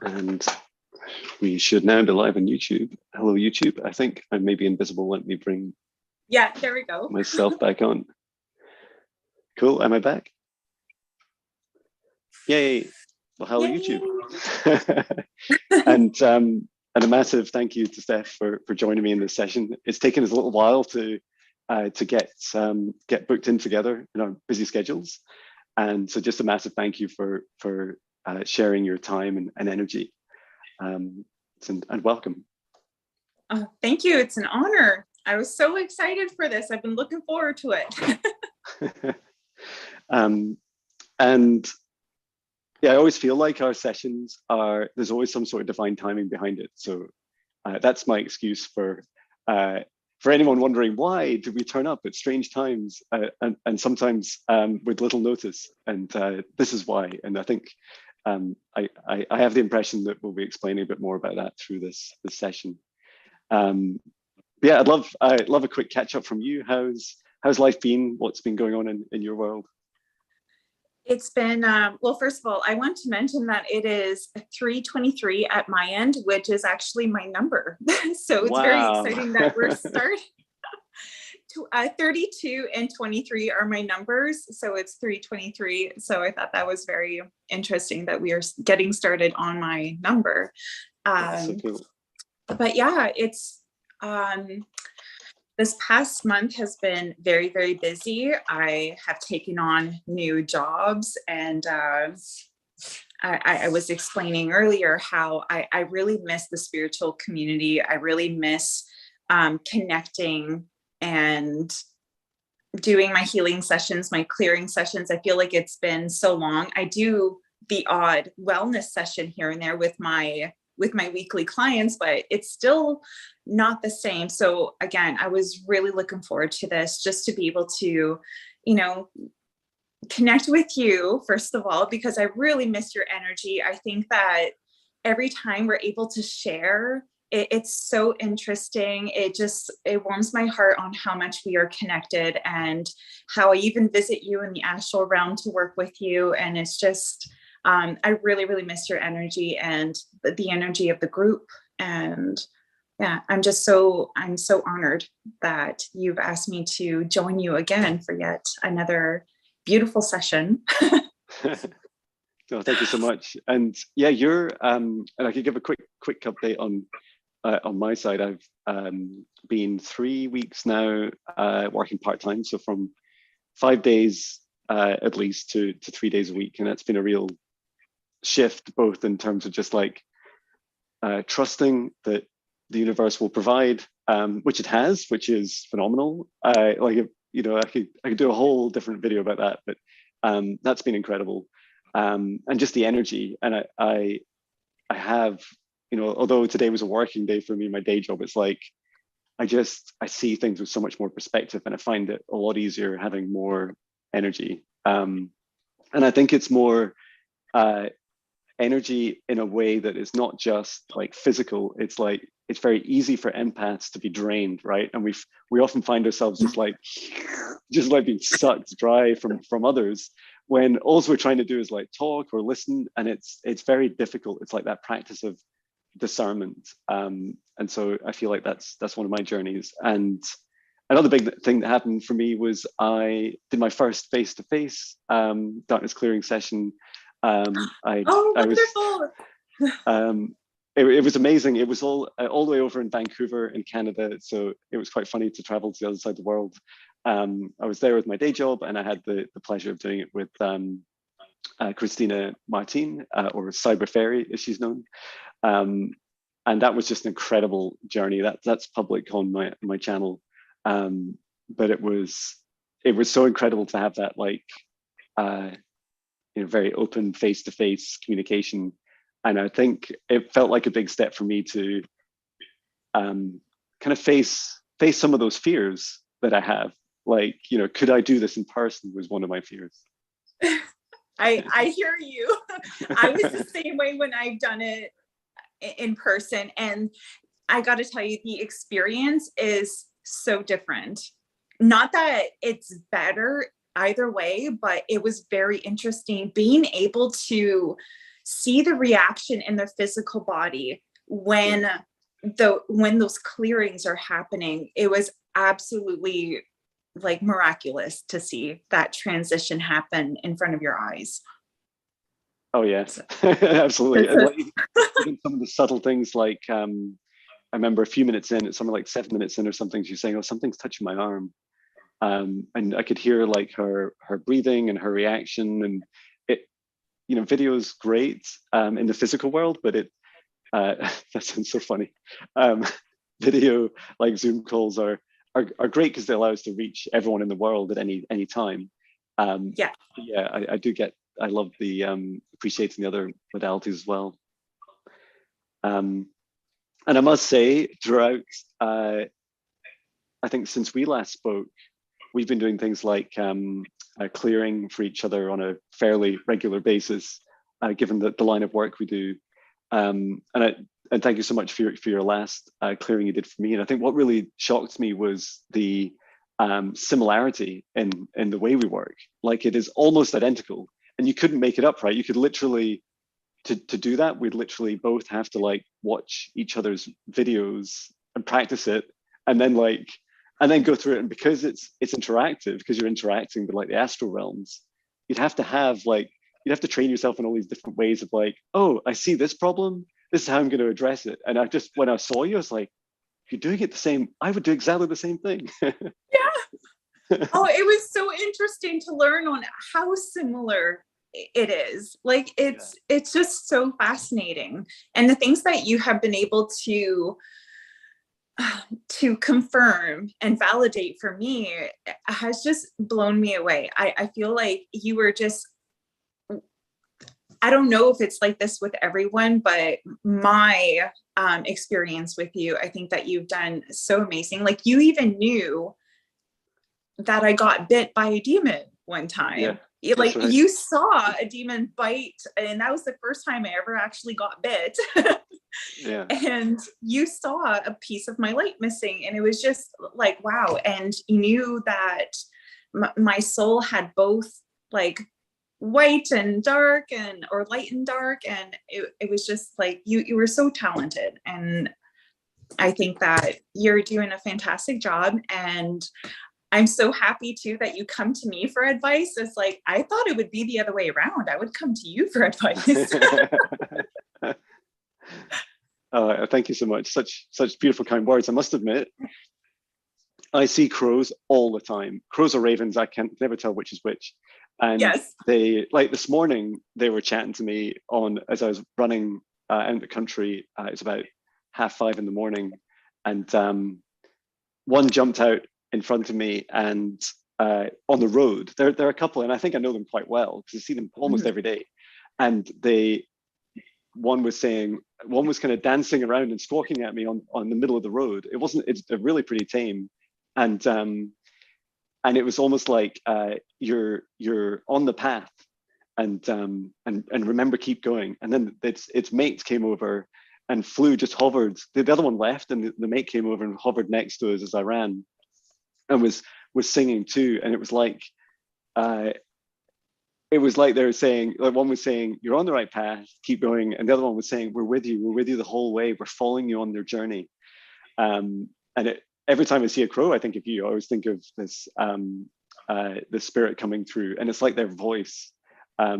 And we should now be live on YouTube. Hello, YouTube. I think I may be invisible. Let me bring there we go. myself back on. Cool. Am I back? Yay. Well, hello, Yay. YouTube. And a massive thank you to Steph for joining me in this session. It's taken us a little while to get booked in together in our busy schedules. And so just a massive thank you for sharing your time and energy. And welcome. Oh, thank you. It's an honor. I was so excited for this. I've been looking forward to it. And yeah, I always feel like our sessions there's always some sort of divine timing behind it. So that's my excuse for anyone wondering, why do we turn up at strange times and sometimes with little notice? And this is why. And I think I have the impression that we'll be explaining a bit more about that through this session. Yeah, I'd love a quick catch up from you. How's life been? What's been going on in your world? It's been, well, first of all, I want to mention that it is 3:23 at my end, which is actually my number. So it's very exciting that we're starting. 32 and 23 are my numbers. So it's 3:23. So I thought that was very interesting that we are getting started on my number. So cool. But yeah, it's, this past month has been very, very busy. I have taken on new jobs, and I was explaining earlier how I really miss the spiritual community. I really miss connecting and doing my healing sessions, my clearing sessions. I feel like it's been so long. I do the odd wellness session here and there with my weekly clients, but it's still not the same. So again, I was really looking forward to this, just to be able to, connect with you, first of all, because I really miss your energy. I think that every time we're able to share, it's so interesting. It warms my heart on how much we are connected, and how I even visit you in the astral realm to work with you. And it's just, I really, really miss your energy and the energy of the group. And yeah, I'm so honored that you've asked me to join you again for yet another beautiful session. Oh, thank you so much. And yeah, and I could give a quick update on my side. I've been 3 weeks now working part-time, so from 5 days at least to 3 days a week, and that's been a real shift, both in terms of just like trusting that the universe will provide, which it has, which is phenomenal. I could do a whole different video about that, but that's been incredible. And just the energy. And I have, although today was a working day for me, my day job, it's like I see things with so much more perspective, and I find it a lot easier having more energy. And I think it's more energy in a way that is not just like physical. It's like it's very easy for empaths to be drained, right? And we often find ourselves just like being sucked dry from others, when all we're trying to do is like talk or listen, and it's very difficult. It's like that practice of discernment. And so I feel like that's one of my journeys. And another big thing that happened for me was I did my first face-to-face darkness clearing session. Wonderful. It was amazing. It was all the way over in Vancouver in Canada, so it was quite funny to travel to the other side of the world. I was there with my day job, and I had the pleasure of doing it with Christina Martin, or Cyber Fairy as she's known. And that was just an incredible journey. That's public on my channel. But it was so incredible to have that very open face-to-face communication. And I think it felt like a big step for me to kind of face some of those fears that I have. Like, could I do this in person was one of my fears. I hear you. I was the same way when I've done it in person. And I got to tell you, the experience is so different. Not that it's better either way, but it was very interesting being able to see the reaction in their physical body when those clearings are happening. It was absolutely like miraculous to see that transition happen in front of your eyes. Oh yes, absolutely. And like even some of the subtle things, like I remember a few minutes in, it's something like 7 minutes in or something, she's saying, "Oh, something's touching my arm," and I could hear like her breathing and her reaction. And it, you know, video's great in the physical world, but it that sounds so funny. Video like Zoom calls are great because they allow us to reach everyone in the world at any time. Yeah, I do get. I love the appreciating the other modalities as well. And I must say, throughout, I think since we last spoke, we've been doing things like clearing for each other on a fairly regular basis, given the line of work we do. And thank you so much for your last clearing you did for me. And I think what really shocked me was the similarity in the way we work. Like, it is almost identical, and you couldn't make it up, right? You could literally, to do that, we'd literally both have to like watch each other's videos and practice it, and then go through it. And because it's interactive, because you're interacting with like the astral realms, you'd have to train yourself in all these different ways of like, oh, I see this problem, this is how I'm going to address it. And when I saw you, I was like, if you're doing it the same, I would do exactly the same thing. Yeah. Oh, it was so interesting to learn on how similar it is. Like, it's just so fascinating. And the things that you have been able to confirm and validate for me has just blown me away. I feel like you were just, I don't know if it's like this with everyone, but my experience with you, I think that you've done so amazing. Like, you even knew that I got bit by a demon one time. Yeah, like, right. You saw a demon bite, and that was the first time I ever actually got bit. Yeah. And you saw a piece of my light missing, and it was just like, wow. And you knew that my soul had both like white and dark, or light and dark, and it was just like, you were so talented. And I think that you're doing a fantastic job, and I'm so happy too that you come to me for advice. It's like, I thought it would be the other way around. I would come to you for advice. Thank you so much. Such beautiful, kind words. I must admit, I see crows all the time. Crows or ravens, I can never tell which is which. And yes, they, like this morning, they were chatting to me as I was running out in the country. It's about 5:30 in the morning, and one jumped out in front of me, and on the road, they're a couple, and I think I know them quite well because I see them almost every day. And one was kind of dancing around and squawking at me on the middle of the road. It's really pretty tame, and it was almost like you're on the path, and remember, keep going. And then its mate came over and just hovered. The other one left, and the mate came over and hovered next to us as I ran, and was singing too. And it was like they were saying, like, one was saying, "You're on the right path, keep going," and the other one was saying, we're with you the whole way, we're following you on their journey. And every time I see a crow, I think of you. I always think of this the spirit coming through, and it's like their voice.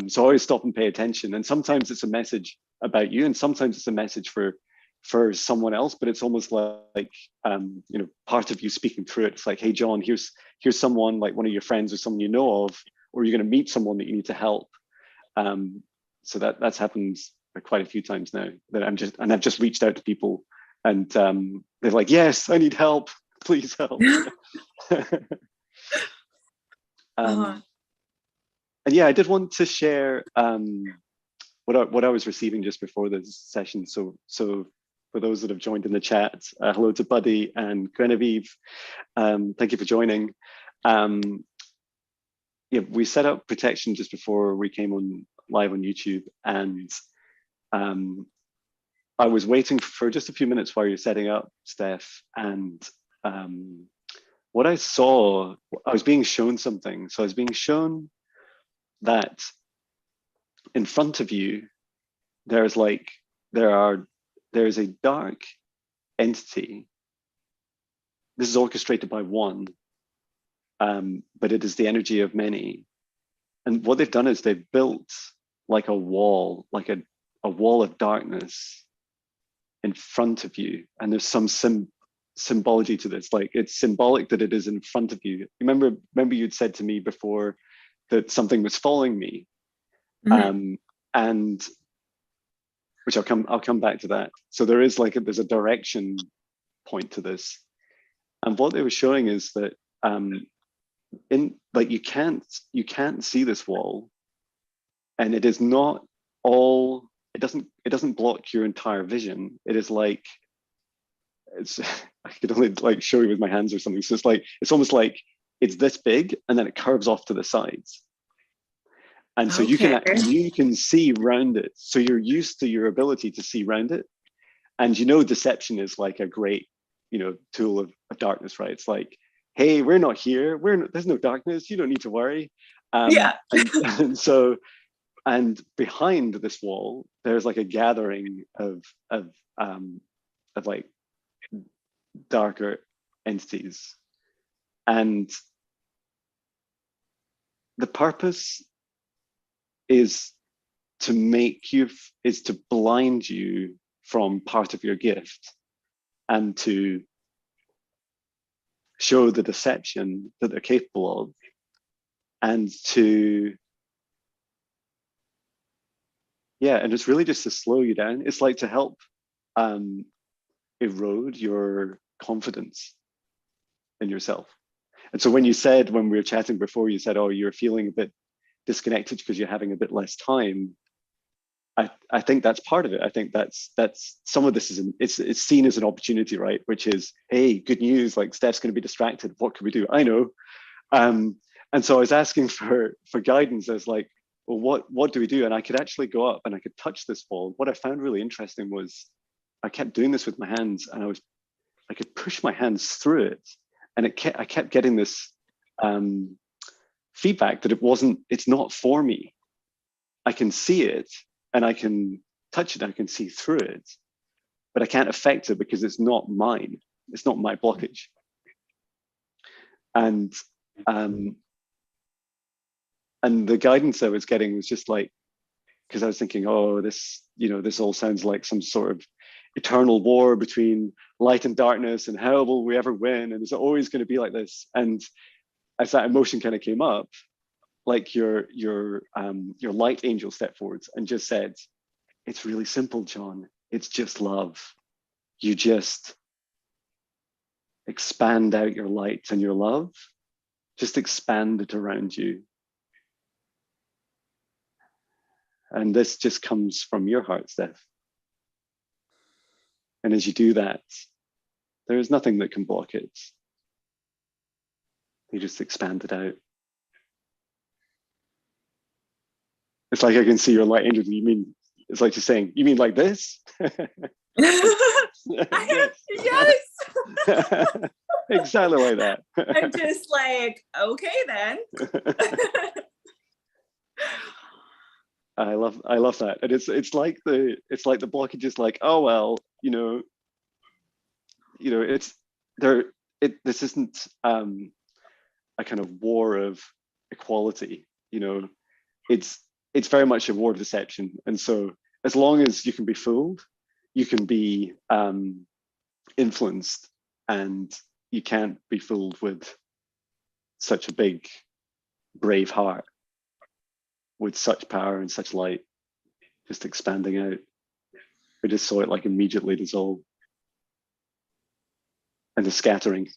So I always stop and pay attention. And sometimes it's a message about you, and sometimes it's a message for someone else, but it's almost like part of you speaking through it. It's like, hey John, here's someone, like one of your friends or someone you know of, or you're going to meet someone that you need to help. So that's happened quite a few times now, that I've just reached out to people, and they're like, yes, I need help, please help. And yeah, I did want to share what I was receiving just before this session. So for those that have joined in the chat, hello to Buddy and Genevieve. Thank you for joining. Yeah, we set up protection just before we came on live on YouTube, and I was waiting for just a few minutes while you're setting up, Steph, and what I saw, I was being shown something. So I was being shown that in front of you there's like there's a dark entity. This is orchestrated by one, but it is the energy of many. And what they've done is they've built like a wall, like a wall of darkness in front of you. And there's some symbology to this. Like it's symbolic that it is in front of you. Remember you'd said to me before that something was following me. Mm-hmm. And which I'll come back to that. So there is there's a direction point to this. And what they were showing is that you can't see this wall, and it is not all. It doesn't block your entire vision. It is like I could only show you with my hands or something. So it's almost like it's this big, and then it curves off to the sides. And so okay. you can see round it. So you're used to your ability to see round it. And deception is like a great, tool of darkness, right? It's like, hey, we're not here. There's no darkness. You don't need to worry. Yeah. and behind this wall, there's like a gathering of like darker entities. And the purpose is to blind you from part of your gift and to show the deception that they're capable of, and and it's really just to slow you down. It's like to help erode your confidence in yourself. And so when we were chatting before, you said, oh, you're feeling a bit disconnected because you're having a bit less time. I think that's part of it. I think that's some of this it's seen as an opportunity, right? Which is, hey, good news, like Steph's going to be distracted. What can we do? I know. And so I was asking for guidance. I was like, well, what do we do? And I could actually go up and I could touch this wall. What I found really interesting was I kept doing this with my hands, and I could push my hands through it, and I kept getting this feedback that it's not for me. I can see it and I can touch it, and I can see through it, but I can't affect it because it's not mine. It's not my blockage. And the guidance I was getting was just like, because I was thinking, oh, this all sounds like some sort of eternal war between light and darkness, and how will we ever win? And it's always going to be like this. And as that emotion kind of came up, like your light angel stepped forward and just said, it's really simple, Jon. It's just love. You just expand out your light and your love. Just expand it around you. And this just comes from your heart, Steph. And as you do that, there is nothing that can block it. You just expand it out. It's like I can see your light angel. It's like you're saying, you mean like this? Yes. Exactly like that. I'm just like, okay then. I love that. And it's like the blockage is like, oh well, it's there. This isn't a kind of war of equality. It's very much a war of deception. And so as long as you can be fooled, you can be influenced, and you can't be fooled with such a big, brave heart with such power and such light, just expanding out. We just saw it like immediately dissolve. And the scattering.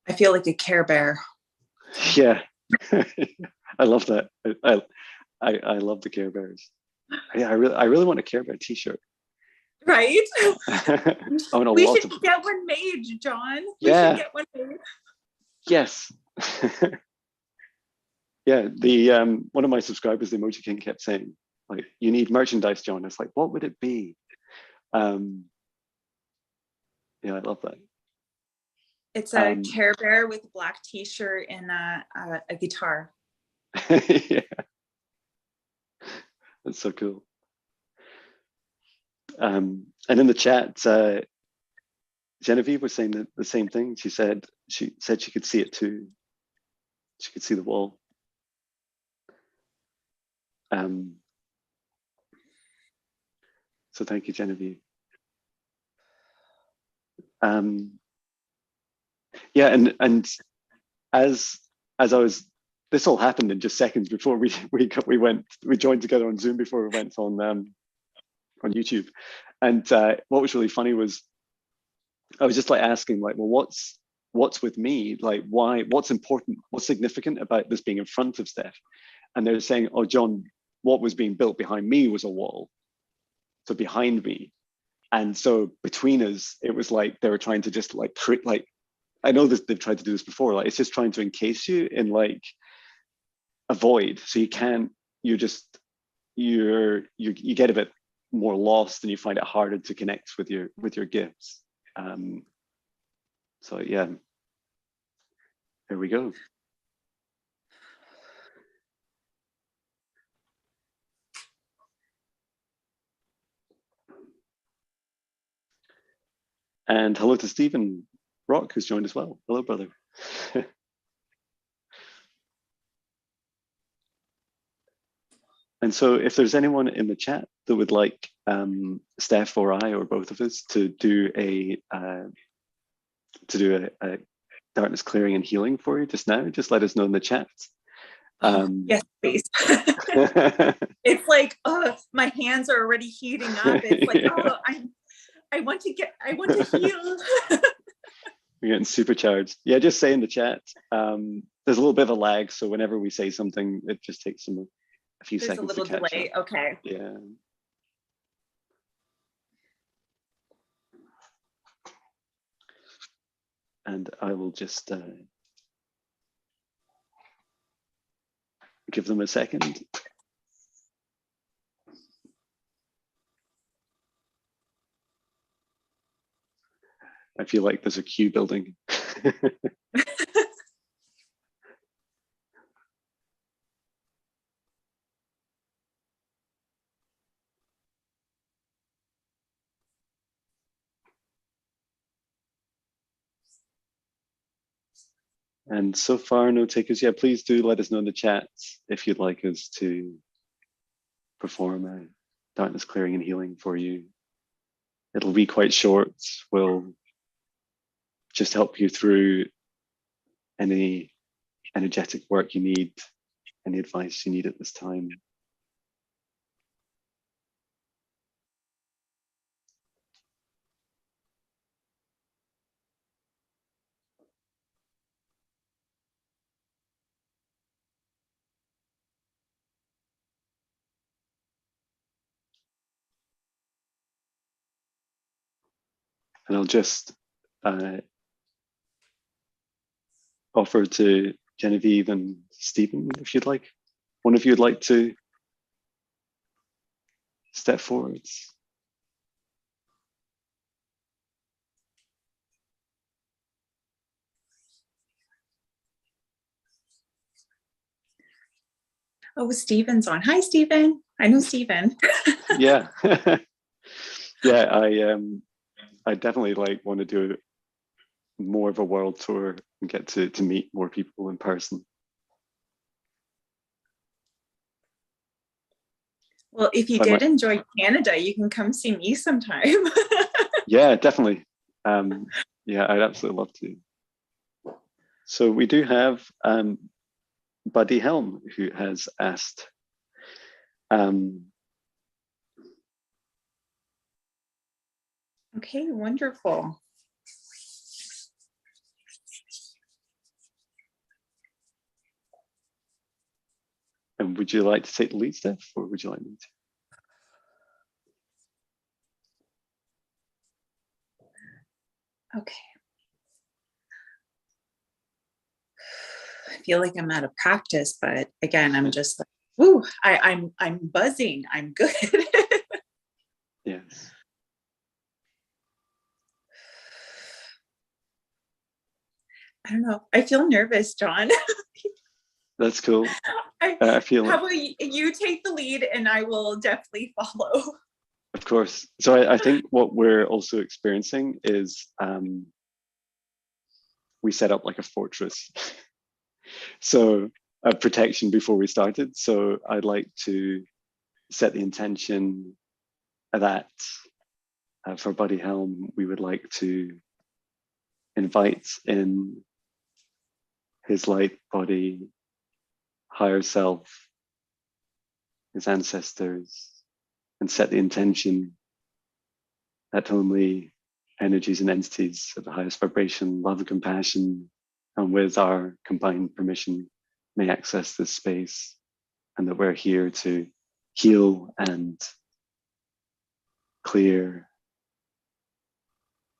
I feel like a Care Bear. Yeah, I love that. I love the Care Bears. Yeah, I really want a Care Bear T-shirt. Right? We should of... get one made, Jon. We should get one made. Yes. Yeah, the one of my subscribers, the Emoji King, kept saying, like, you need merchandise, Jon. It's like, what would it be? Yeah, I love that. It's a Care Bear with a black t-shirt and a guitar. Yeah, that's so cool. And in the chat, Genevieve was saying the same thing. She said she could see it too. She could see the wall. So thank you, Genevieve. Yeah, and as I was, this all happened in just seconds before we joined together on Zoom before we went on YouTube. And what was really funny was I was just like asking, like, well, what's with me? Like, why? What's important? What's significant about this being in front of Steph? And they're saying, oh, Jon, what was being built behind me was a wall. So behind me. And so between us, it was like they were trying to just like create, like, I know this, they've tried to do this before, like it's just trying to encase you in like a void. So you can't, you get a bit more lost and you find it harder to connect with your gifts. So yeah, there we go. And hello to Stephen Rock, who's joined as well. Hello, brother. And so if there's anyone in the chat that would like Steph or I or both of us to do a darkness clearing and healing for you just now, just let us know in the chat. Yes, please. It's like, oh, my hands are already heating up. It's like, oh, I want to heal. We're getting supercharged. Yeah, just say in the chat. There's a little bit of a lag, so whenever we say something, it just takes a few seconds. There's a little delay. Up. Okay. Yeah. And I will just give them a second. I feel like there's a queue building. And so far, no takers. Yeah, please do let us know in the chat if you'd like us to perform a darkness clearing and healing for you. It'll be quite short. We'll just help you through any energetic work you need, any advice you need at this time. And I'll just offer to Genevieve and Stephen, if you'd like. One of you would like to step forwards. Oh, Stephen's on. Hi, Stephen. I know Stephen. Yeah. Yeah, I definitely want to do more of a world tour and get to meet more people in person. Well, if you did enjoy Canada, you can come see me sometime. Yeah, definitely. Yeah, I'd absolutely love to. So we do have Buddy Helm, who has asked, okay, wonderful. And would you like to take the lead, Steph, or would you like me to? Okay. I feel like I'm out of practice, but again, I'm just like, woo, I'm buzzing. I'm good. Yes. I don't know. I feel nervous, Jon. That's cool. I feel How like, about you take the lead and I will definitely follow. of course. So I think what we're also experiencing is we set up like a fortress. So of protection before we started. So I'd like to set the intention that for Buddy Helm, we would like to invite in his light body, higher self, his ancestors, and set the intention that only energies and entities of the highest vibration, love and compassion, and with our combined permission, may access this space, and that we're here to heal and clear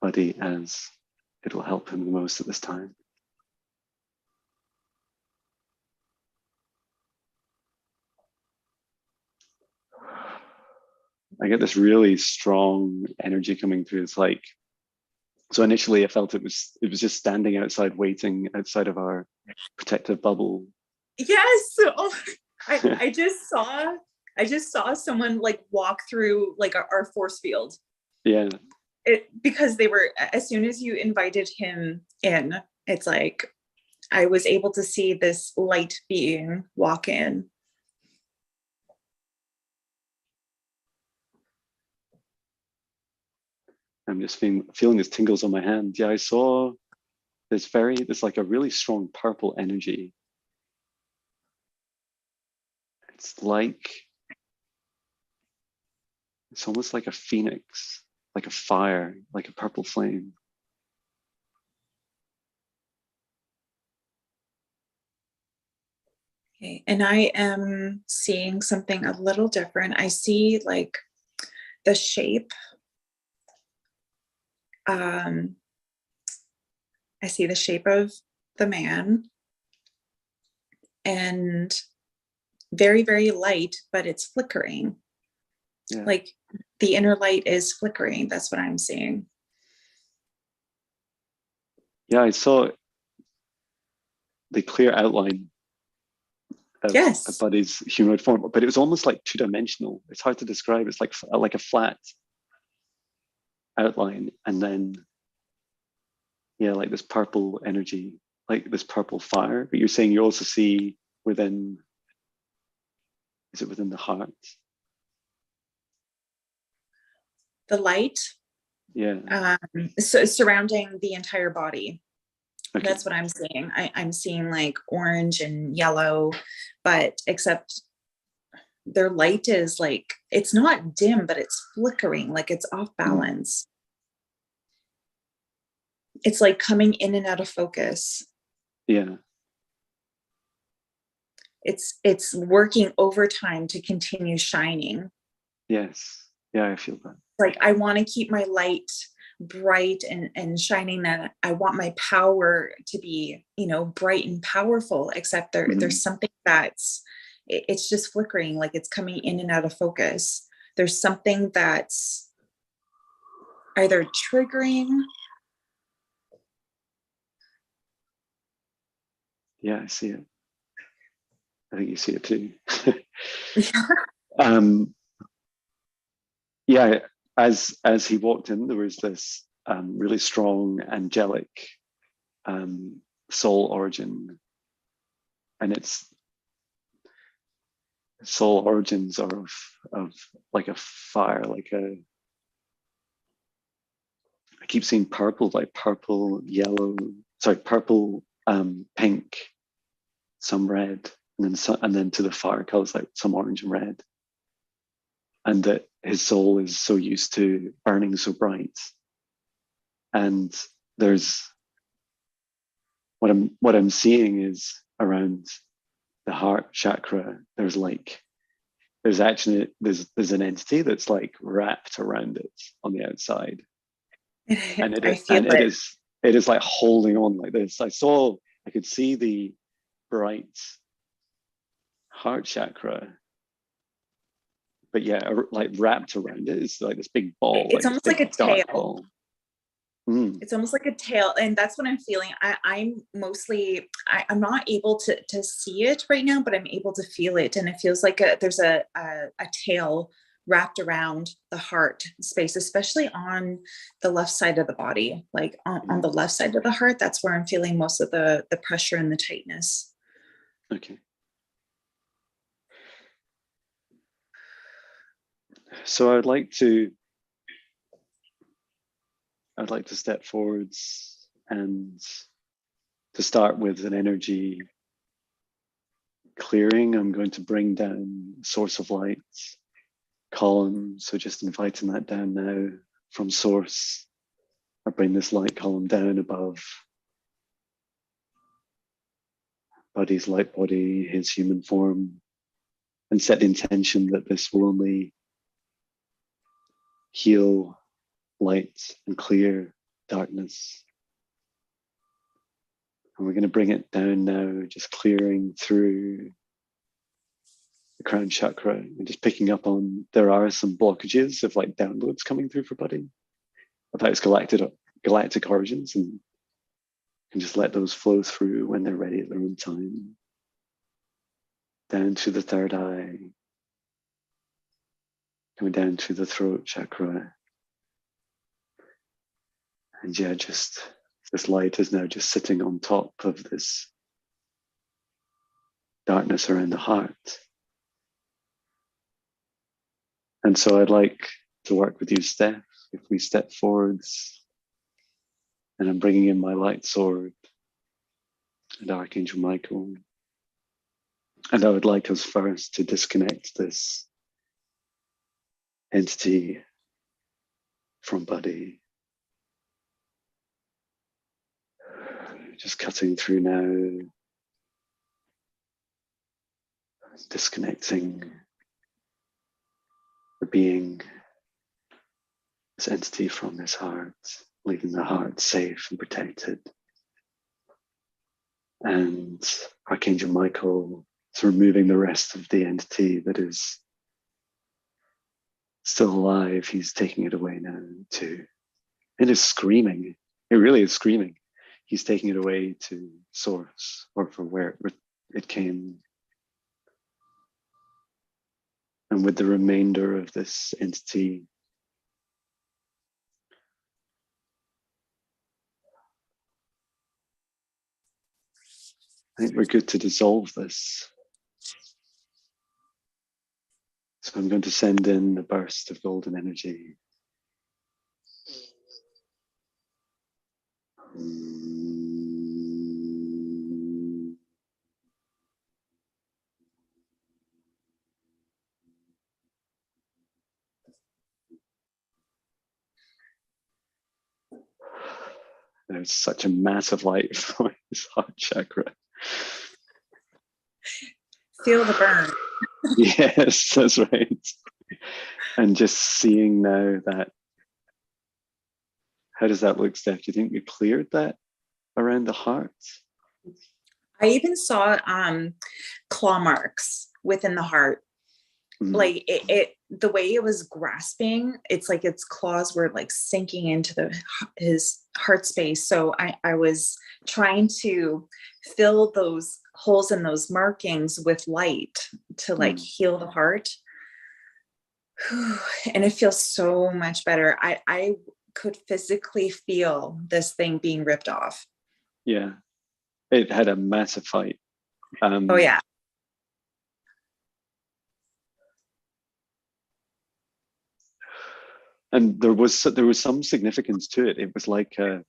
Buddy as it will help him the most at this time. I get this really strong energy coming through. It's like, so initially I felt it was just standing outside, waiting outside of our protective bubble. Yes. Oh, I just saw someone like walk through like our force field. Yeah. Because they were, as soon as you invited him in, it's like I was able to see this light being walk in. I'm just feeling this tingles on my hand. Yeah, I saw this like a really strong purple energy. It's almost like a phoenix, like a fire, like a purple flame. Okay. And I am seeing something a little different. I see like the shape. I see the shape of the man, and very, very light, but it's flickering. Yeah. Like the inner light is flickering. That's what I'm seeing. Yeah, I saw the clear outline of Yes. Buddy's humanoid form, but it was almost like two-dimensional. It's hard to describe. It's like a flat outline, and then like this purple energy, like this purple fire. But you're saying you also see within, is it within the heart? The light. Yeah. So surrounding the entire body. Okay. That's what I'm seeing. I'm seeing like orange and yellow, but except their light is like, it's not dim, but it's flickering, like it's off balance. It's like coming in and out of focus. Yeah. It's working overtime to continue shining. Yes. Yeah, I feel that. Like I want to keep my light bright and shining, that I want my power to be, bright and powerful, except there's something that's, it's just flickering, like it's coming in and out of focus. There's something that's either triggering. Yeah, I see it. I think you see it too. Yeah, as he walked in, there was this really strong angelic soul origin, and its soul origins are of like a fire, I keep seeing purple, like purple, yellow, sorry, purple, pink, some red, and then to the fire colors like some orange and red. And that his soul is so used to burning so bright. And there's what I'm seeing is around the heart chakra, there's an entity that's like wrapped around it on the outside. And it is like holding on like this. I could see the bright heart chakra, but yeah, like wrapped around it is like this big ball. It's almost like a tail. Ball. Mm. It's almost like a tail, and that's what I'm feeling. I'm not able to see it right now, but I'm able to feel it, and it feels like there's a tail wrapped around the heart space, especially on the left side of the body, like on the left side of the heart. That's where I'm feeling most of the pressure and the tightness. Okay. So I'd like to step forwards and to start with an energy clearing. I'm going to bring down source of light column. So just inviting that down now from source. I bring this light column down above Buddy's light body, his human form, and set the intention that this will only heal light and clear darkness. And we're going to bring it down now, just clearing through the crown chakra and just picking up on, there are some blockages of like downloads coming through for Buddy about its galactic origins, and just let those flow through when they're ready at their own time. Down to the third eye, coming down to the throat chakra. And yeah, just this light is now just sitting on top of this darkness around the heart. And so I'd like to work with you, Steph, if we step forwards, and I'm bringing in my light sword and Archangel Michael. And I would like us first to disconnect this entity from Buddy. Just cutting through now, disconnecting the being, this entity from his heart, leaving the heart safe and protected. And Archangel Michael is removing the rest of the entity that is still alive. He's taking it away now too. It is screaming. It really is screaming. He's taking it away to source, or from where it came. And with the remainder of this entity, I think we're good to dissolve this. So I'm going to send in a burst of golden energy. There's such a massive light from his heart chakra. Feel the burn. Yes, that's right. And just seeing now that, how does that look, Steph? Do you think we cleared that around the heart? I even saw claw marks within the heart. Like it the way it was grasping, it's like its claws were like sinking into his heart space. So I was trying to fill those holes and those markings with light to like heal the heart. And it feels so much better. I could physically feel this thing being ripped off. Yeah, it had a massive fight. Oh yeah. And there was some significance to it. It was like I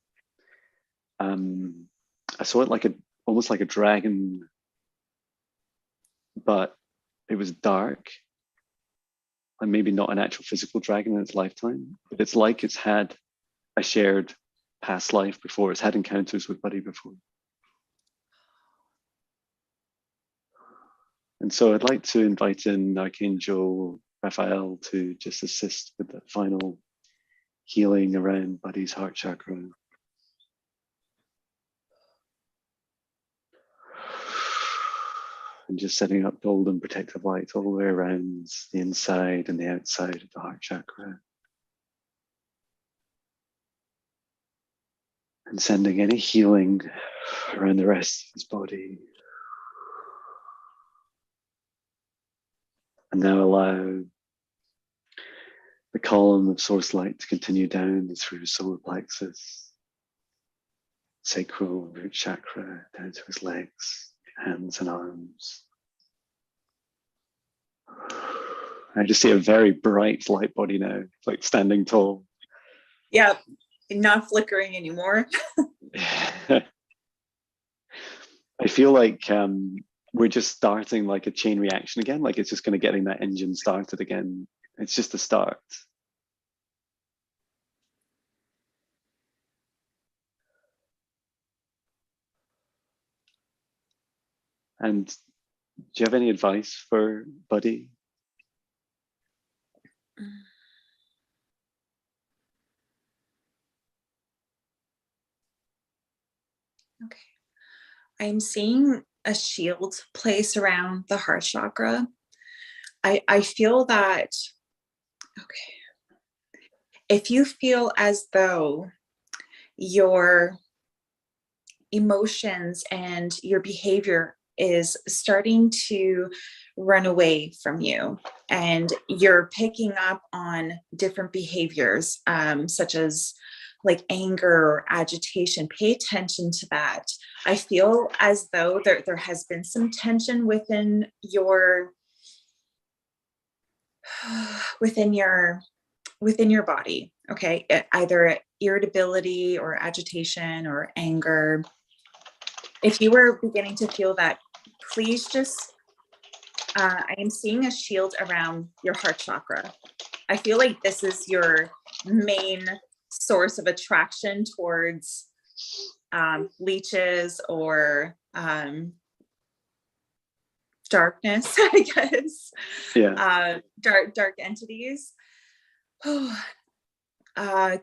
saw it like almost like a dragon, but it was dark, and maybe not an actual physical dragon in its lifetime, but it's like it's had a shared past life before. It's had encounters with Buddy before. And so I'd like to invite in Archangel Raphael to just assist with the final healing around Buddy's heart chakra. And just setting up golden protective light all the way around the inside and the outside of the heart chakra. And sending any healing around the rest of his body. And now allow the column of source light to continue down through solar plexus, sacral root chakra, down to his legs, hands and arms. I just see a very bright light body now, like standing tall. Yeah, not flickering anymore. I feel like we're just starting like a chain reaction again, like it's just going to getting that engine started again. It's just the start. And do you have any advice for Buddy? Okay. I'm seeing a shield place around the heart chakra. I feel that, okay, if you feel as though your emotions and your behavior is starting to run away from you and you're picking up on different behaviors, such as like anger or agitation, pay attention to that. I feel as though there has been some tension within your body. Okay, either irritability or agitation or anger. If you were beginning to feel that, please just, I am seeing a shield around your heart chakra. I feel like this is your main source of attraction towards leeches or darkness, I guess. Yeah. Dark entities.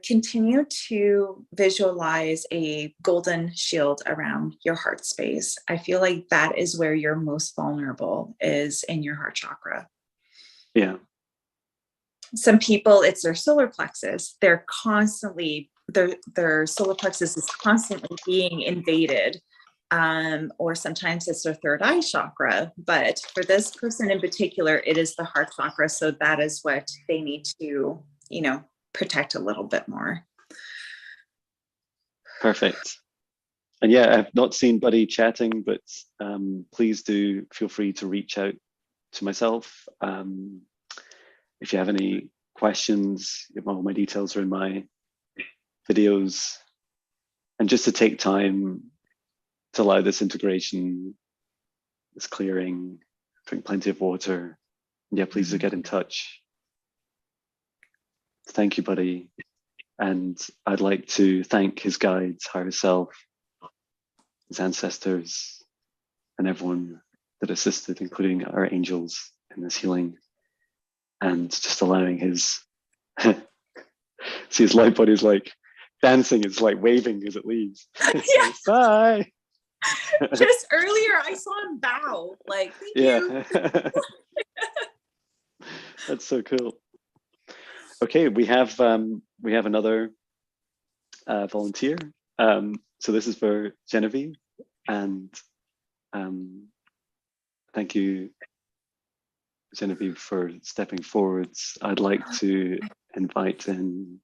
Continue to visualize a golden shield around your heart space. I feel like that is where you're most vulnerable, is in your heart chakra. Yeah. Some people, it's their solar plexus. They're constantly, their solar plexus is constantly being invaded. Or sometimes it's their third eye chakra. But for this person in particular, it is the heart chakra. So that is what they need to, protect a little bit more. Perfect. And yeah, I've not seen Buddy chatting, but please do feel free to reach out to myself. If you have any questions, all my details are in my videos. And just to take time to allow this integration, this clearing, drink plenty of water. And yeah, please do get in touch. Thank you, Buddy. And I'd like to thank his guides, higher self, his ancestors, and everyone that assisted, including our angels in this healing. And just allowing his, see, his light body's like dancing, it's like waving as it leaves. Yes. Bye. Just earlier, I saw him bow, like, thank you. That's so cool. Okay, we have another volunteer. So this is for Genevieve, and thank you, Genevieve, for stepping forwards. I'd like to invite in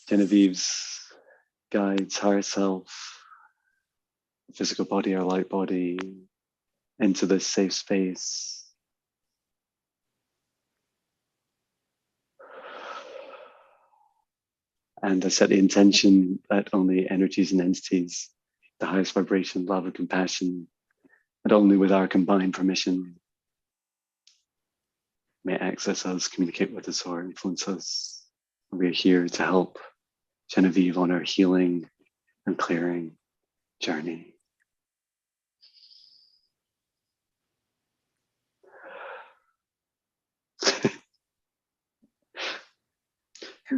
Genevieve's guides, higher self, physical body, our light body, into this safe space. And I set the intention that only energies and entities, the highest vibration, love and compassion, and only with our combined permission, may access us, communicate with us, or influence us. We are here to help Genevieve on her healing and clearing journey.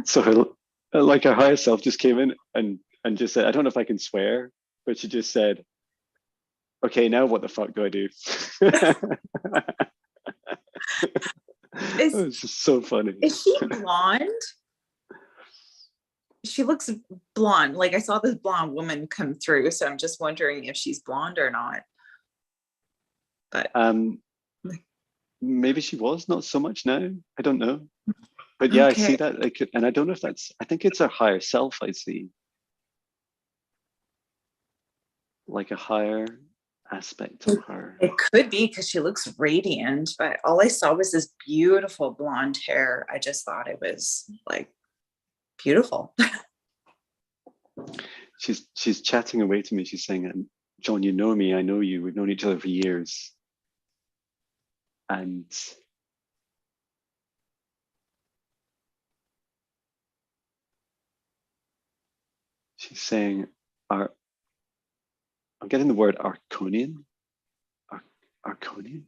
So like our higher self just came in and just said, I don't know if I can swear, but she just said, okay, now what the fuck do I do? It's just so funny. Is she blonde? she looks blonde. Like I saw this blonde woman come through, so I'm just wondering if she's blonde or not. But maybe she was, not so much now. I don't know. But yeah, I okay. see that. And I don't know if that's, I think it's her higher self I see. Like a higher aspect of her. It could be because she looks radiant, but all I saw was this beautiful blonde hair. I just thought it was like beautiful. She's chatting away to me. She's saying, Jon, you know me, I know you, we've known each other for years. And she's saying, I'm getting the word Arconian. Arconian?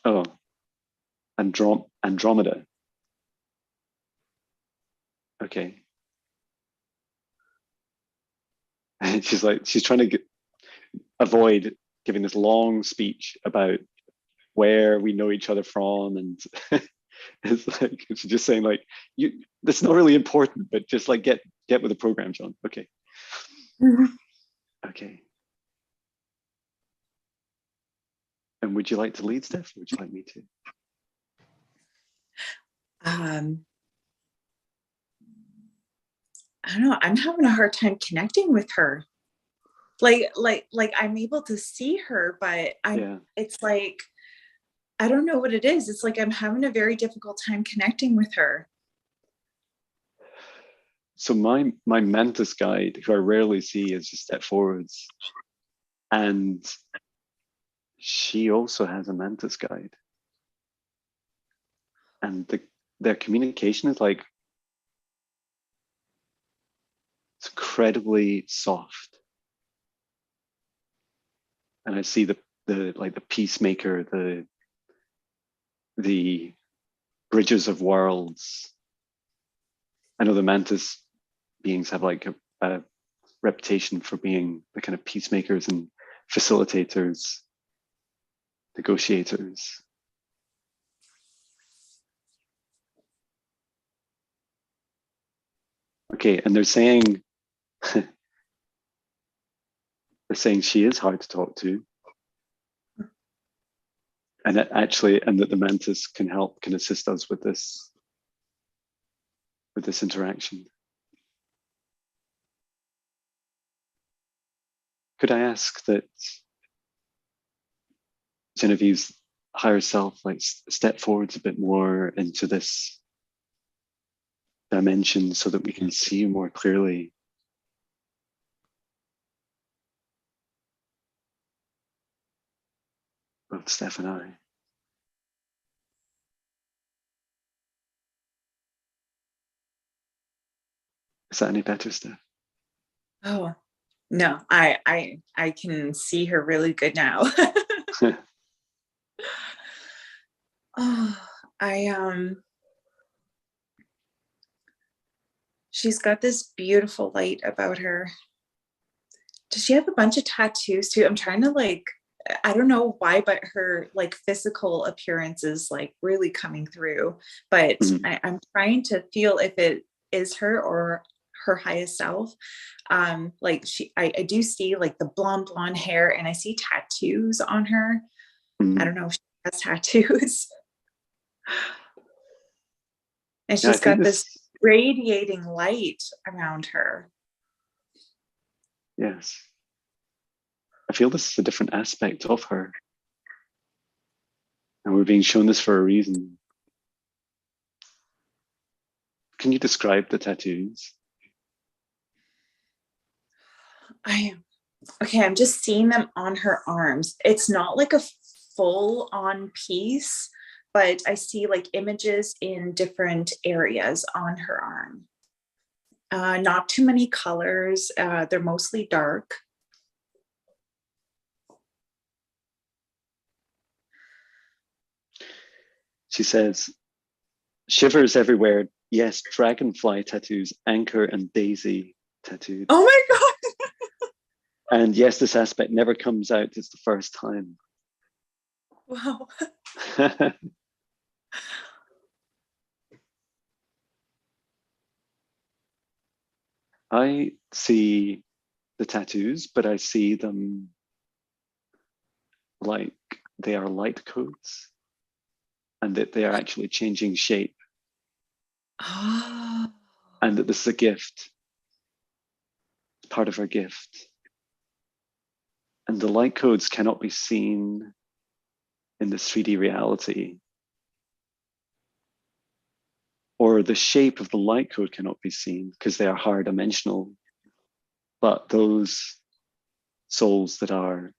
Oh, Andromeda. Okay. And she's trying to avoid giving this long speech about where we know each other from, and it's like she's just saying like, that's not really important, but just like get with the program, Jon. Okay. Okay. And would you like to lead, Steph, or would you like me to? I don't know. I'm having a hard time connecting with her. Like I'm able to see her, but it's like, I don't know what it is. It's like I'm having a very difficult time connecting with her. So my mantis guide, who I rarely see, is just step forwards. And she also has a mantis guide. And their communication is like, it's incredibly soft. And I see the peacemaker, the bridges of worlds. I know the mantis beings have like a reputation for being the kind of peacemakers and facilitators, negotiators. Okay, and they're saying she is hard to talk to, and that the mantis can assist us with this interaction. Could I ask that Genevieve's higher self like step forwards a bit more into this dimension so that we can see more clearly? Both Steph and I. Is that any better, Steph? Oh no, I can see her really good now. Oh, she's got this beautiful light about her. Does she have a bunch of tattoos too? I'm trying to I don't know why, but her like physical appearance is like really coming through. But I'm trying to feel if it is her or her highest self. I do see like the blonde hair, and I see tattoos on her. I don't know if she has tattoos. And she's got this radiating light around her. Yes. I feel this is a different aspect of her. And we're being shown this for a reason. Can you describe the tattoos? I'm just seeing them on her arms. It's not like a full on piece, but I see like images in different areas on her arm. Not too many colors. They're mostly dark. She says, shivers everywhere. Yes, dragonfly tattoos, anchor and daisy tattooed. Oh my God. And yes, this aspect never comes out. It's the first time. Wow. I see the tattoos, but I see them like they are light codes and that they are actually changing shape. Oh. And that this is a gift, part of our gift. And the light codes cannot be seen in this 3D reality. Or the shape of the light code cannot be seen because they are higher dimensional. But those souls that are,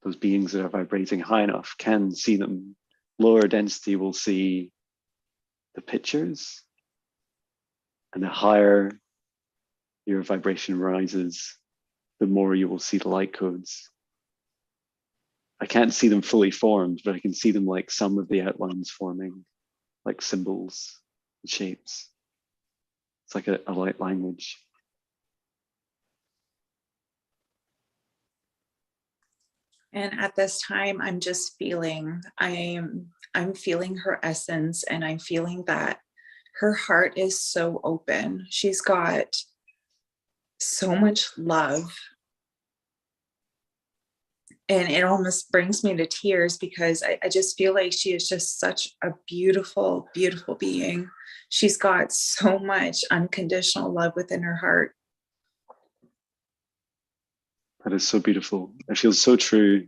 those beings that are vibrating high enough can see them. Lower density will see the pictures, and the higher your vibration rises, the more you will see the light codes. I can't see them fully formed, but I can see them like some of the outlines forming, like symbols and shapes. It's like a light language. And at this time, I'm just feeling, I'm feeling her essence, and I'm feeling that her heart is so open. She's got so much love. And it almost brings me to tears because I just feel like she is just such a beautiful, beautiful being. She's got so much unconditional love within her heart. That is so beautiful. It feels so true.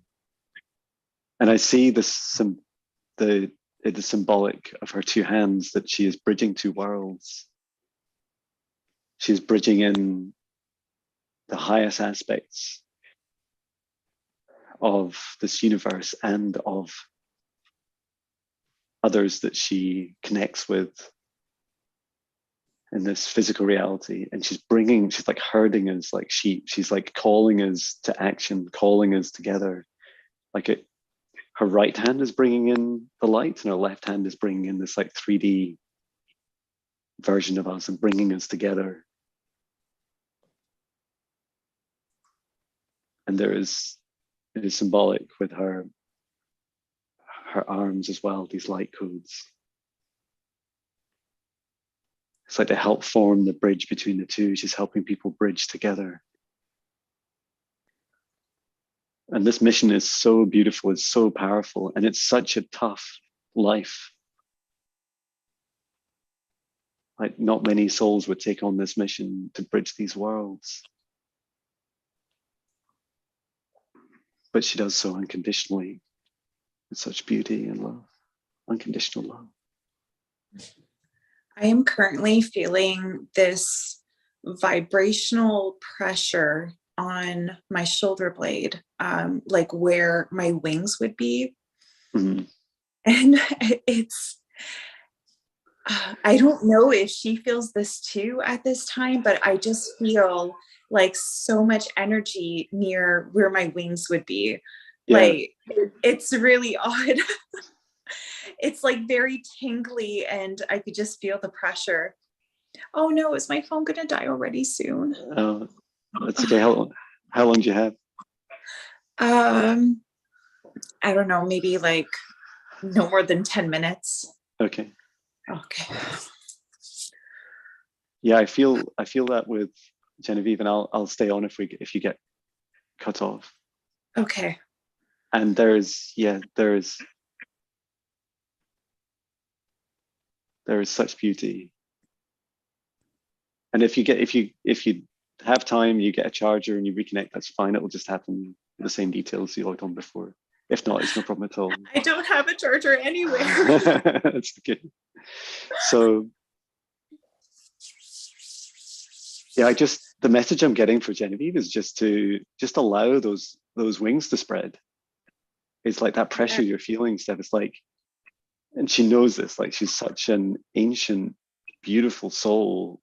And I see this, the symbolic of her two hands, that she is bridging two worlds. She's bridging in the highest aspects of this universe and of others that she connects with in this physical reality. And she's like herding us like sheep. She's like calling us to action, calling us together. Like her right hand is bringing in the light, and her left hand is bringing in this like 3D version of us and bringing us together. And it is symbolic with her arms as well, these light codes. It's like to help form the bridge between the two. She's helping people bridge together. And this mission is so beautiful, it's so powerful, and it's such a tough life. Like, not many souls would take on this mission to bridge these worlds. But she does so unconditionally, with such beauty and love, unconditional love. I am currently feeling this vibrational pressure on my shoulder blade, like where my wings would be. Mm-hmm. And it's, I don't know if she feels this too at this time, but I just feel like so much energy near where my wings would be. Yeah. Like, it's really odd. It's like very tingly, and I could just feel the pressure. Oh no, is my phone gonna die already soon? That's okay. How long do you have? I don't know, maybe like no more than 10 minutes. Okay. Okay. Yeah, I feel that with Genevieve, and I'll stay on if you get cut off. Okay. And there is such beauty. And if you have time, you get a charger and you reconnect, that's fine. It will just happen with the same details you logged on before. If not, it's no problem at all. I don't have a charger anywhere. That's good. So yeah, the message I'm getting for Genevieve is just allow those wings to spread. It's like that pressure you're feeling, Steph. It's like, and she knows this, like she's such an ancient, beautiful soul.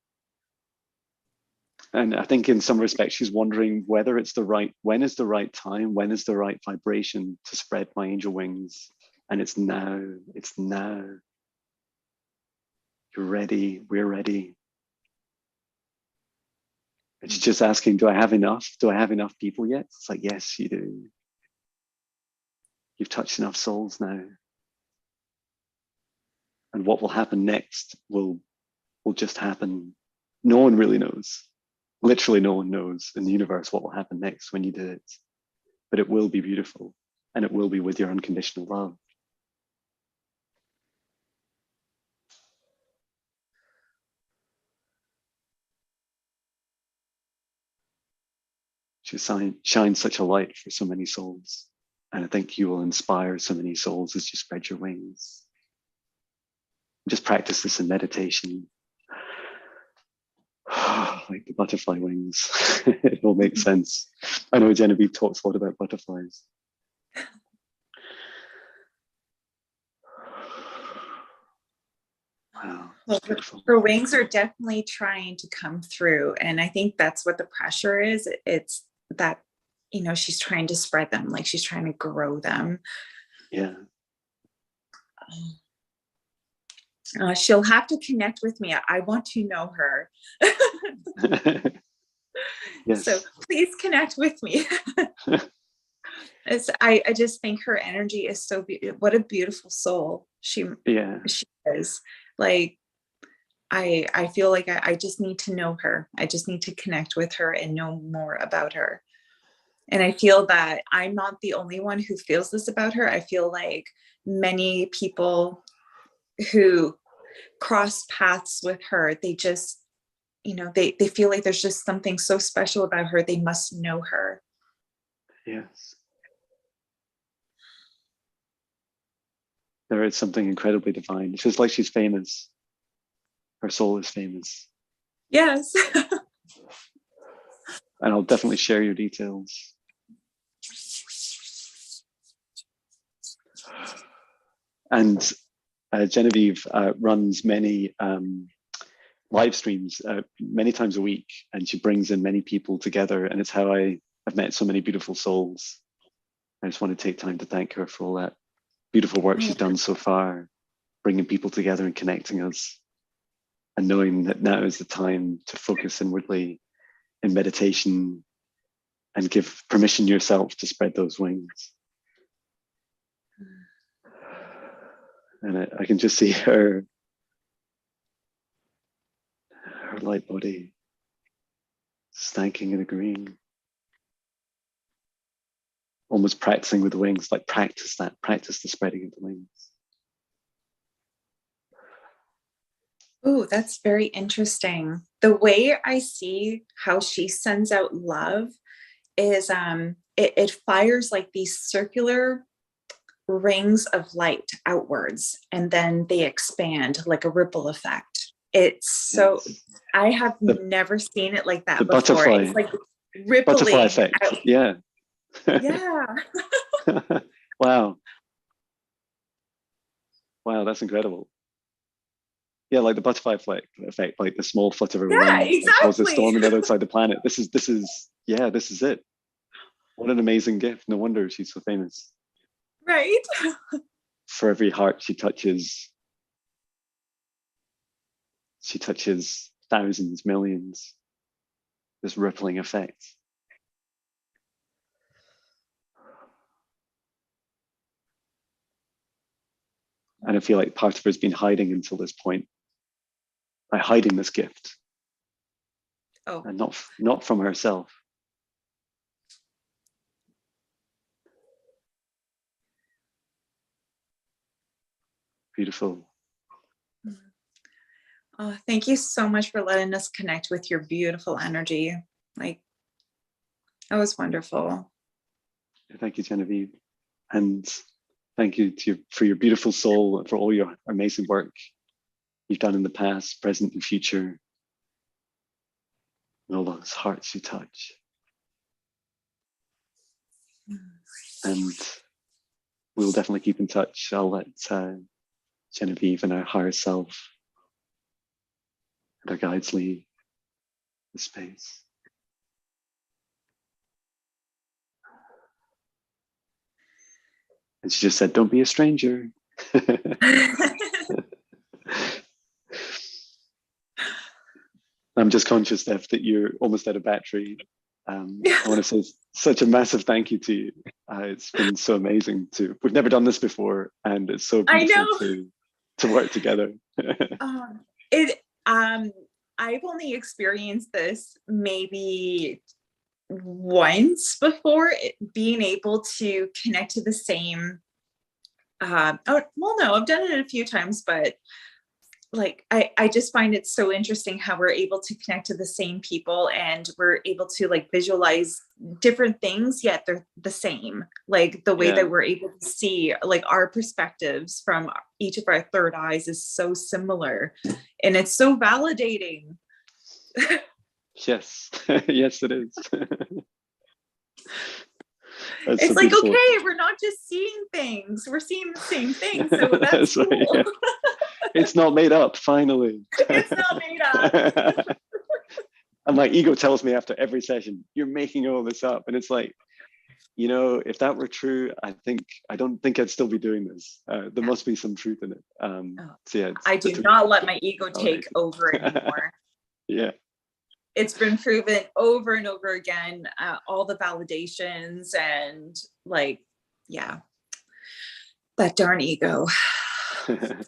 And I think in some respects, she's wondering whether when is the right time, when is the right vibration to spread my angel wings? And it's now. You're ready, we're ready. And she's just asking, do I have enough? Do I have enough people yet? It's like, yes, you do. You've touched enough souls now. And what will happen next will just happen. No one really knows. Literally no one knows in the universe what will happen next when you do it. But it will be beautiful, and it will be with your unconditional love. She shines such a light for so many souls. And I think you will inspire so many souls as you spread your wings. Just practice this in meditation. Like the butterfly wings. It all makes sense. I know Genevieve talks a lot about butterflies. Wow, well, her wings are definitely trying to come through. And I think that's what the pressure is. It's that, you know, she's trying to spread them, like she's trying to grow them. Yeah. She'll have to connect with me. I want to know her. Yes. So please connect with me. I just think her energy is so beautiful. What a beautiful soul she is. Like, I feel like I just need to know her. I just need to connect with her and know more about her. And I feel that I'm not the only one who feels this about her. I feel like many people who cross paths with her, they just, you know, they feel like there's just something so special about her. They must know her. Yes. There is something incredibly divine. It's just like she's famous. Her soul is famous. Yes. And I'll definitely share your details. And Genevieve runs many live streams many times a week, and she brings in many people together, and it's how I've met so many beautiful souls. I just want to take time to thank her for all that beautiful work she's done so far, bringing people together and connecting us, and knowing that now is the time to focus inwardly in meditation and give permission yourself to spread those wings. And I can just see her light body thanking and agreeing, almost practicing with the wings, like practice the spreading of the wings. Oh, that's very interesting. The way I see how she sends out love is it fires like these circular rings of light outwards, and then they expand like a ripple effect. It's so, yes. I have never seen it like that before. Butterfly, it's like rippling butterfly effect. out. Yeah. Yeah. Wow, that's incredible. Yeah, like the butterfly effect, like the small flutter of a wing that causes a storm on the other side of the planet. This is it. What an amazing gift. No wonder she's so famous. Right. For every heart she touches thousands, millions. This rippling effect. And I feel like part of her has been hiding until this point, by hiding this gift. Oh. And not from herself. Beautiful. Oh, thank you so much for letting us connect with your beautiful energy. Like, that was wonderful. Thank you, Genevieve. And thank you for your beautiful soul and for all your amazing work you've done in the past, present, and future. And all those hearts you touch. And we'll definitely keep in touch. I'll let Genevieve and our higher self and our guides leave the space. And she just said, don't be a stranger. I'm just conscious, Steph, that you're almost out of battery. I want to say such a massive thank you to you. It's been so amazing we've never done this before, and it's so I beautiful know. to work together. It I've only experienced this maybe once before, being able to connect to the same oh well, no, I've done it a few times, but like I just find it so interesting how we're able to connect to the same people, and we're able to like visualize different things, yet they're the same. Like the way that we're able to see like our perspectives from each of our third eyes is so similar, and it's so validating. Yes, yes, it is. It's so like, beautiful. okay, we're not just seeing things, we're seeing the same thing. So that's cool. Right, yeah. It's not made up, finally. It's not made up. And my ego tells me after every session, you're making all this up. And it's like, if that were true, I don't think I'd still be doing this. There must be some truth in it. So yeah, I do not let my ego take over anymore. Yeah. It's been proven over and over again, all the validations, and like, yeah, that darn ego. Well,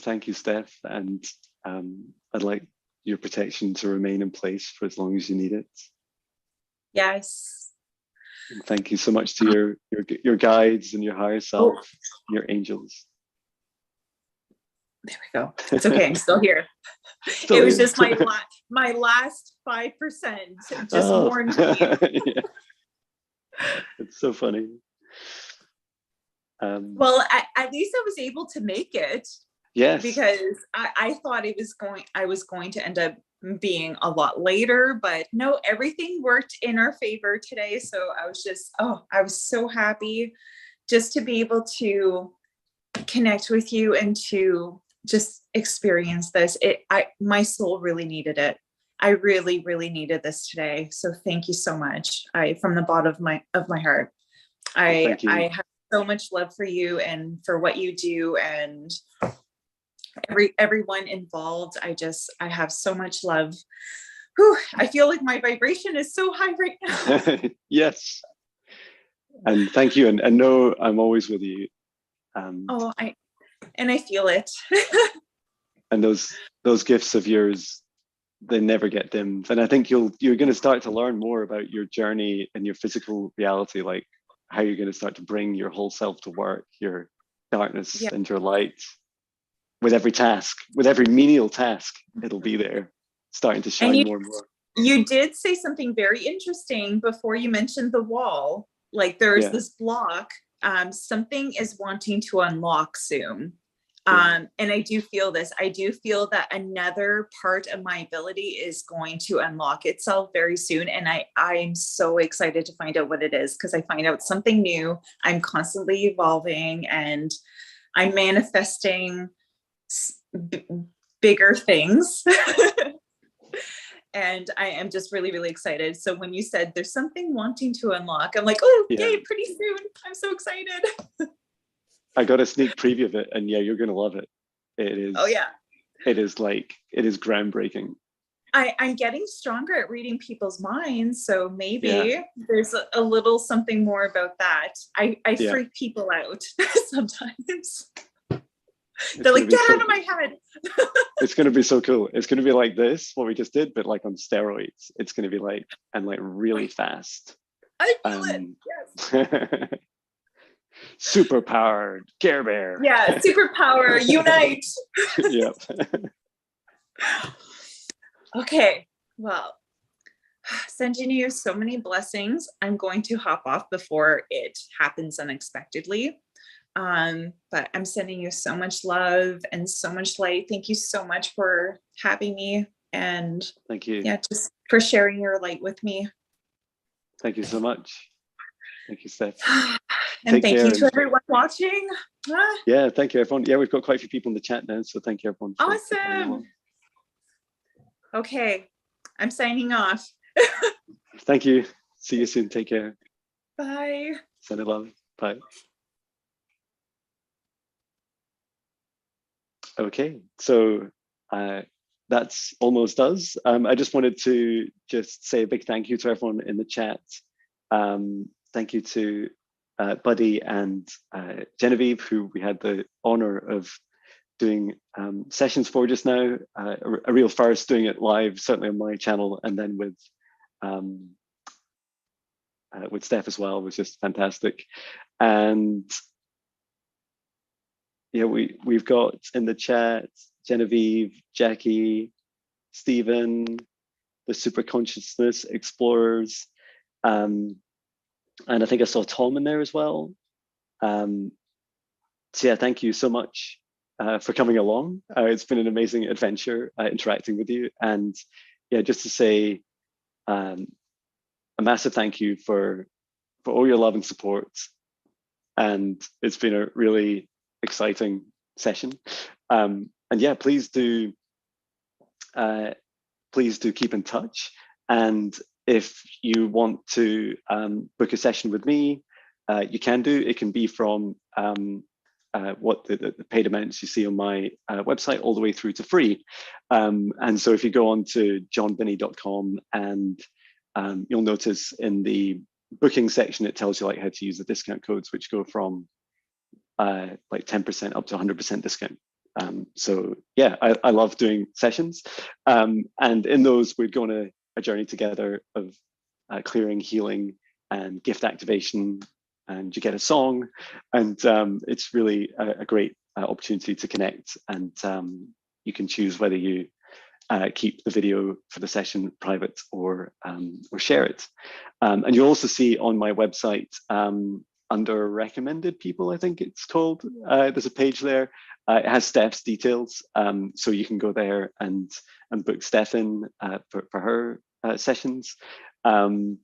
thank you, Steph. And I'd like your protection to remain in place for as long as you need it. Yes. And thank you so much to your guides and your higher self, your angels. There we go. It's okay. I'm still here. It was just my last 5% just warned me. Yeah. It's so funny. Well, at least I was able to make it. Yes. Because I thought I was going to end up being a lot later, but no, everything worked in our favor today. So I was so happy just to be able to connect with you and to just experience this. My soul really needed it. I really, really needed this today. So thank you so much. From the bottom of my heart, I have so much love for you and for what you do, and everyone involved. I have so much love. Whew, I feel like my vibration is so high right now. Yes. And thank you. And know I'm always with you. I feel it. And those gifts of yours, they never get dimmed. And I think you're going to start to learn more about your journey and your physical reality, like how you're going to start to bring your whole self to work, your darkness and your light. With every task, with every menial task, it'll be there, starting to shine more and more. You did say something very interesting before you mentioned the wall. Like there's this block, something is wanting to unlock soon. And I do feel this. I do feel that another part of my ability is going to unlock itself very soon. And I'm so excited to find out what it is, because I find out something new. I'm constantly evolving, and I'm manifesting bigger things. And I am just really, really excited. So when you said there's something wanting to unlock, I'm like, oh, yay, pretty soon. I'm so excited. I got a sneak preview of it, and you're going to love it. It is. Oh yeah. It is groundbreaking. I'm getting stronger at reading people's minds. So maybe there's a little something more about that. I freak people out sometimes. They're like, get out of my head. It's going to be so cool. It's going to be like this, what we just did, but like on steroids. It's going to be like, and like really fast. I feel it. Yes. Super powered Care Bear. Yeah, superpower, unite. Yep. Okay, well, sending you so many blessings. I'm going to hop off before it happens unexpectedly. But I'm sending you so much love and so much light. Thank you so much for having me, and thank you. Yeah, just for sharing your light with me. Thank you so much. Thank you, Steph. And thank you to everyone watching. Yeah, thank you, everyone. Yeah, we've got quite a few people in the chat now, so thank you, everyone. Awesome. Okay, I'm signing off. Thank you. See you soon. Take care. Bye. Send it love. Bye. Okay, so that's almost us. I just wanted to just say a big thank you to everyone in the chat. Thank you to Buddy and Genevieve, who we had the honor of doing sessions for just now. A real first doing it live, certainly on my channel, and then with Steph as well, was just fantastic. And yeah, we've got in the chat Genevieve, Jackie, Stephen, the Super Consciousness Explorers, and I think I saw Tom in there as well. So yeah, thank you so much for coming along. It's been an amazing adventure interacting with you, and yeah, just to say a massive thank you for all your love and support. And it's been a really exciting session. And yeah, please do keep in touch. And if you want to book a session with me, you can do. It can be from what the paid amounts you see on my website all the way through to free. And so if you go on to jonbinnie.com, and you'll notice in the booking section, it tells you like how to use the discount codes, which go from like 10% up to 100% discount. So yeah, I love doing sessions. And in those, we'd go on a journey together of clearing, healing, and gift activation, and you get a song, and it's really a great opportunity to connect. And you can choose whether you keep the video for the session private or share it. And you'll also see on my website, under recommended people, I think it's called, there's a page there. It has Steph's details, so you can go there and book Steph in for her sessions. And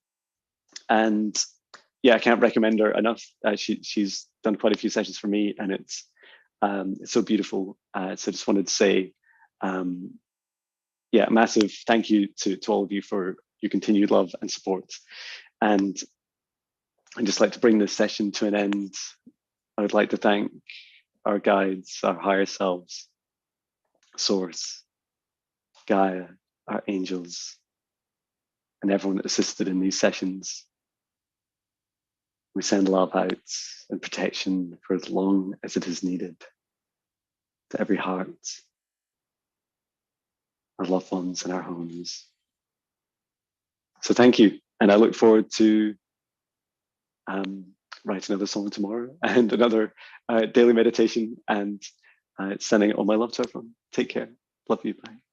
yeah, I can't recommend her enough. She's done quite a few sessions for me, and it's so beautiful. So just wanted to say, yeah, a massive thank you to all of you for your continued love and support. And I'd just like to bring this session to an end. I would like to thank our guides, our higher selves, Source, Gaia, our angels, and everyone that assisted in these sessions. We send love out and protection for as long as it is needed to every heart, our loved ones, and our homes. So thank you, and I look forward to write another song tomorrow and another daily meditation, and sending all my love to everyone. Take care. Love you. Bye.